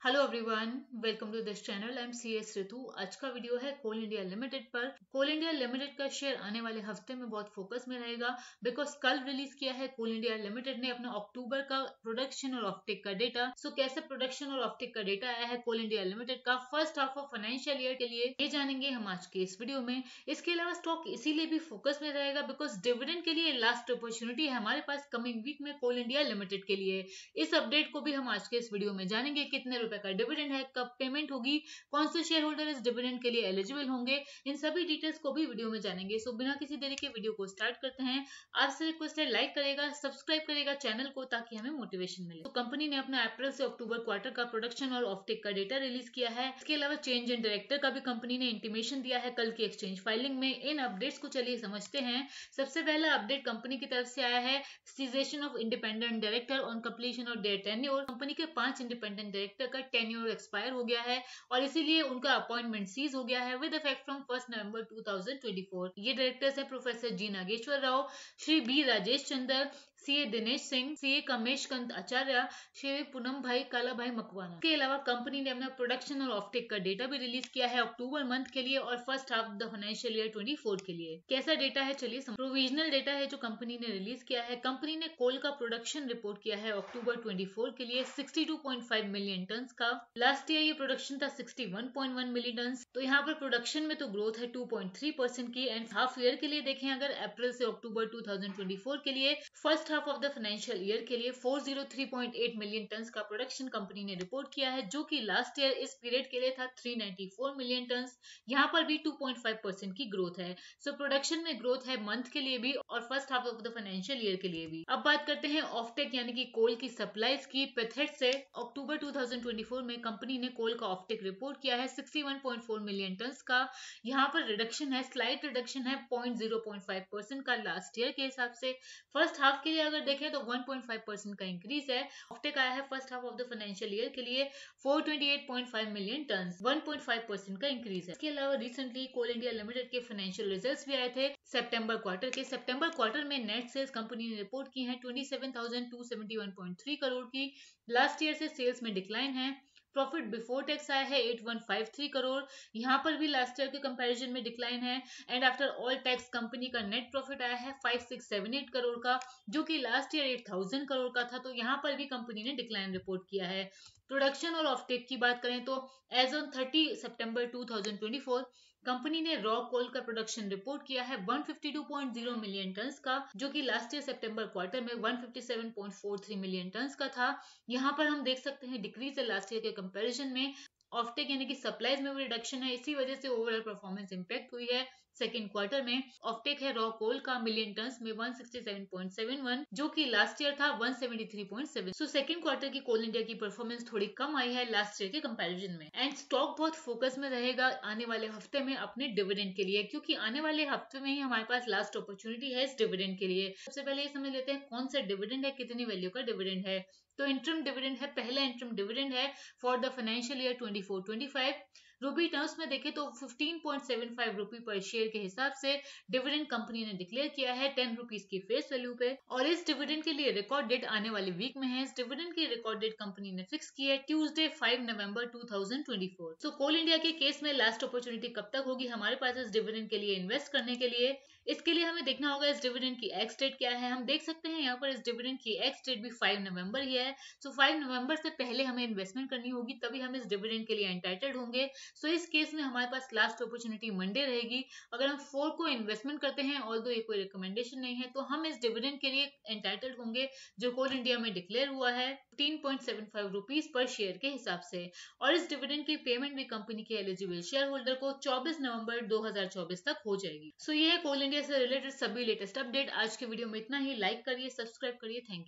Hello everyone, welcome to this channel. I am CS Ritu. आज का video है coal India limited पर। Coal India limited का share आने वाले हफ्ते में बहुत फोकस में रहेगा बिकॉज कल रिलीज किया है कोल इंडिया लिमिटेड ने अपना अक्टूबर का प्रोडक्शन और ऑफटेक का डेटा। सो कैसे प्रोडक्शन और ऑफटेक का डेटा आया है कोल इंडिया लिमिटेड का first half of financial year के लिए, ये जानेंगे हम आज के इस वीडियो में। इसके अलावा स्टॉक इसीलिए भी फोकस में रहेगा बिकॉज डिविडेंड के लिए लास्ट अपॉर्चुनिटी है हमारे पास कमिंग वीक में कोल इंडिया लिमिटेड के लिए। इस अपडेट को भी हम आज के इस वीडियो में जानेंगे, कितने रुपए का डिविडेंड है, कब पेमेंट होगी, कौन से शेयर होल्डर इस डिविडेंड के लिए एलिजिबल होंगे, इन सभी डिटेल्स को भी वीडियो में जानेंगे। सो बिना किसी देरी के वीडियो को स्टार्ट करते हैं। आपसे रिक्वेस्ट है लाइक करेगा, सब्सक्राइब करेगा चैनल को ताकि हमें मोटिवेशन मिले। तो कंपनी ने अपना अप्रैल से अक्टूबर क्वार्टर का प्रोडक्शन और ऑफटेक का डेटा रिलीज किया है। इसके अलावा चेंज इन डायरेक्टर का भी कंपनी ने इंटीमेशन दिया है कल की एक्सचेंज फाइलिंग में। इन अपडेट्स को चलिए समझते हैं। सबसे पहला अपडेट कंपनी की तरफ से आया है, cessation of independent director on completion of their tenure. Company के 5 इंडिपेंडेंट डायरेक्टर का टेन्योर एक्सपायर हो गया है और इसीलिए उनका अपॉइंटमेंट सीज हो गया है विद इफेक्ट फ्रॉम 1 नवंबर 2024। ये डायरेक्टर्स है प्रोफेसर जी नागेश्वर राव, श्री बी राजेश चंद्र, सीए दिनेश सिंह, सीए कमेश कंत आचार्य, श्री पूनम भाई काला भाई मकवाना। इसके अलावा कंपनी ने अपना प्रोडक्शन और ऑफटेक का डेटा भी रिलीज किया है अक्टूबर मंथ के लिए और first half the financial year 24 के लिए। कैसा डेटा है चलिए प्रोविजनल डेटा है जो कंपनी ने रिलीज किया है। कंपनी ने कोल का प्रोडक्शन रिपोर्ट किया है अक्टूबर 24 के लिए 62.5 मिलियन टन का। लास्ट ईयर ये प्रोडक्शन था 61.1 मिलियन टन। तो यहाँ पर प्रोडक्शन में तो ग्रोथ है 2.3% की। एंड हाफ ईयर के लिए देखें अगर अप्रैल से अक्टूबर 2024 के लिए first half of the financial year के लिए 403.8 मिलियन टन का प्रोडक्शन कंपनी ने रिपोर्ट किया है, जो कि लास्ट ईयर इस पीरियड के लिए था 394 मिलियन टन। यहाँ पर भी 2.5% की ग्रोथ है। सो प्रोडक्शन में ग्रोथ है मंथ के लिए भी और first half of the financial year के लिए भी। अब बात करते हैं ऑफटेक यानी कि कोल की सप्लाईज की। पेथेट से अक्टूबर 2024 में कंपनी ने कोल का ऑफटेक रिपोर्ट किया है 61.4 मिलियन टन का। यहाँ पर रिडक्शन है, स्लाइट रिडक्शन है 0.5% का लास्ट ईयर के हिसाब से। फर्स्ट हाफ के लिए अगर देखें तो 1.5% का इंक्रीज है। ऑफटेक आया है first half of the financial year के लिए 428.5 मिलियन टन, 1.5% का इंक्रीज है। इसके अलावा रिसेंटली कोल इंडिया लिमिटेड के फाइनेंशियल रिजल्ट्स भी आए थे सितंबर क्वार्टर के। सितंबर क्वार्टर में नेट सेल्स कंपनी ने रिपोर्ट की है 27,271.3 करोड़ की। लास्ट ईयर से सेल्स में डिक्लाइन है। प्रॉफिट बिफोर टैक्स आया है 8153 करोड़, यहाँ पर भी लास्ट ईयर के कंपैरिजन में डिक्लाइन है। And after all tax company का नेट प्रॉफिट आया है 5678 करोड़ का, जो कि लास्ट ईयर 8000 करोड़ का था। तो यहाँ पर भी कंपनी ने डिक्लाइन रिपोर्ट किया है। प्रोडक्शन और ऑफटेक की बात करें तो एज ऑन 30 सितंबर 2024 कंपनी ने रॉ कोल का प्रोडक्शन रिपोर्ट किया है 152.0 मिलियन टन का, जो कि लास्ट ईयर सितंबर क्वार्टर में 157.43 मिलियन टन का था। यहाँ पर हम देख सकते हैं डिक्रीज है लास्ट ईयर के कंपैरिजन में। ऑफटेक यानी कि सप्लाईज में भी रिडक्शन है, इसी वजह से ओवरऑल परफॉर्मेंस इंपैक्ट हुई है। सेकेंड क्वार्टर में ऑफटेक है रॉ कोल का मिलियन टन में 167.71, जो कि लास्ट ईयर था 173.7। सो सेकेंड क्वार्टर की कोल इंडिया की परफॉर्मेंस थोड़ी कम आई है लास्ट ईयर के कंपैरिजन में। एंड स्टॉक बहुत फोकस में रहेगा आने वाले हफ्ते में अपने डिविडेंड के लिए, क्योंकि आने वाले हफ्ते में ही हमारे पास लास्ट अपॉर्चुनिटी है इस डिविडेंड के लिए। सबसे पहले ये समझ लेते हैं कौन सा डिविडेंड है, कितनी वैल्यू का डिविडेंड है। तो इंटरम डिविडेंड है, पहला इंटरम डिविडेंड है फॉर द फाइनेंशियल ईयर 24-25। रूपी टर्म्स में देखें तो 15.75 रुपी पर शेयर के हिसाब से डिविडेंड कंपनी ने डिक्लेयर किया है 10 रुपीज की फेस वैल्यू पे। और इस डिविडेंड के लिए रिकॉर्ड डेट आने वाले वीक में है। इस डिविडेंड की रिकॉर्ड डेट कंपनी ने फिक्स की है ट्यूसडे 5 नवंबर 2024। सो कोल इंडिया के केस में लास्ट अपॉर्चुनिटी कब तक होगी हमारे पास इस डिविडेंड के लिए इन्वेस्ट करने के लिए। इसके लिए हमें देखना होगा इस डिविडेंड की एक्स डेट क्या है। हम देख सकते हैं यहाँ पर इस डिविडेंड की एक्स डेट भी 5 नवंबर ही है। सो 5 नवंबर से पहले हमें इन्वेस्टमेंट करनी होगी, तभी हम इस डिविडेंड के लिए एंटाइटल्ड होंगे। सो इस केस में हमारे पास लास्ट अपॉर्चुनिटी मंडे रहेगी। अगर हम 4 को इन्वेस्टमेंट करते हैं, ऑल्दो ये कोई रिकमेंडेशन नहीं है, तो हम इस डिविडेंड के लिए एंटाइटल्ड होंगे जो कोल इंडिया में डिक्लेयर हुआ है 15.75 रुपीज पर शेयर के हिसाब से। और इस डिविडेंड की पेमेंट भी कंपनी के एलिजिबल शेयर होल्डर को 24 नवंबर 2024 तक हो जाएगी। सो ये है कोल इंडिया से रिलेटेड सभी लेटेस्ट अपडेट। आज के वीडियो में इतना ही। लाइक करिए, सब्सक्राइब करिए। Thank you.